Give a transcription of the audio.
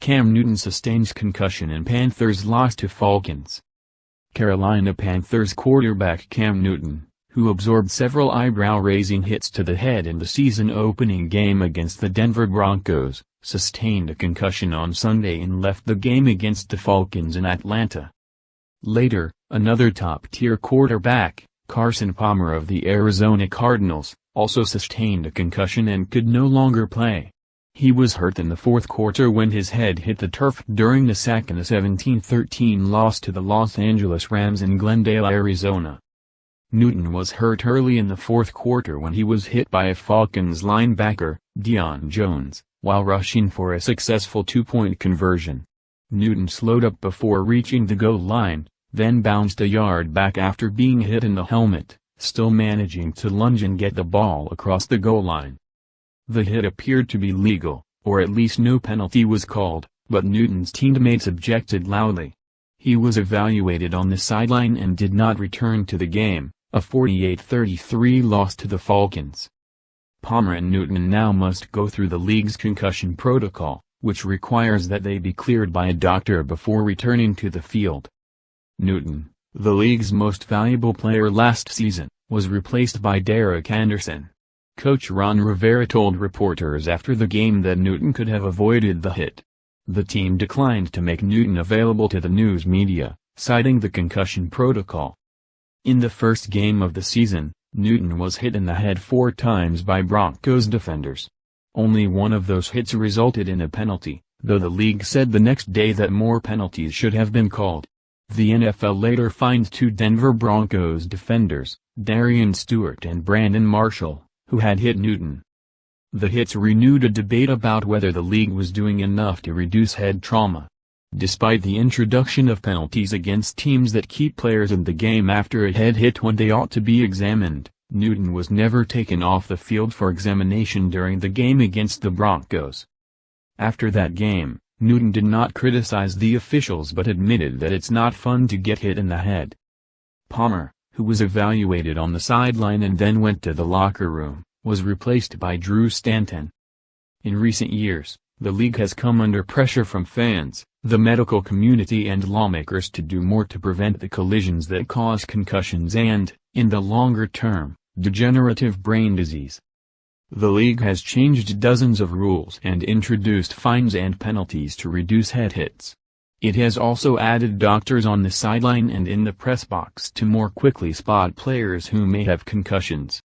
Cam Newton sustains concussion and Panthers lost to Falcons. Carolina Panthers quarterback Cam Newton, who absorbed several eyebrow-raising hits to the head in the season-opening game against the Denver Broncos, sustained a concussion on Sunday and left the game against the Falcons in Atlanta. Later, another top-tier quarterback, Carson Palmer of the Arizona Cardinals, also sustained a concussion and could no longer play. He was hurt in the fourth quarter when his head hit the turf during the sack in a 17-13 loss to the Los Angeles Rams in Glendale, Arizona. Newton was hurt early in the fourth quarter when he was hit by a Falcons linebacker, Deion Jones, while rushing for a successful two-point conversion. Newton slowed up before reaching the goal line, then bounced a yard back after being hit in the helmet, still managing to lunge and get the ball across the goal line. The hit appeared to be legal, or at least no penalty was called, but Newton's teammates objected loudly. He was evaluated on the sideline and did not return to the game, a 48-33 loss to the Falcons. Palmer and Newton now must go through the league's concussion protocol, which requires that they be cleared by a doctor before returning to the field. Newton, the league's most valuable player last season, was replaced by Derek Anderson. Coach Ron Rivera told reporters after the game that Newton could have avoided the hit. The team declined to make Newton available to the news media, citing the concussion protocol. In the first game of the season, Newton was hit in the head 4 times by Broncos defenders. Only one of those hits resulted in a penalty, though the league said the next day that more penalties should have been called. The NFL later fined 2 Denver Broncos defenders, Darian Stewart and Brandon Marshall, who had hit Newton. The hits renewed a debate about whether the league was doing enough to reduce head trauma. Despite the introduction of penalties against teams that keep players in the game after a head hit when they ought to be examined, Newton was never taken off the field for examination during the game against the Broncos. After that game, Newton did not criticize the officials but admitted that it's not fun to get hit in the head. Palmer, who was evaluated on the sideline and then went to the locker room, was replaced by Drew Stanton. In recent years, the league has come under pressure from fans, the medical community and lawmakers to do more to prevent the collisions that cause concussions and, in the longer term, degenerative brain disease. The league has changed dozens of rules and introduced fines and penalties to reduce head hits. It has also added doctors on the sideline and in the press box to more quickly spot players who may have concussions.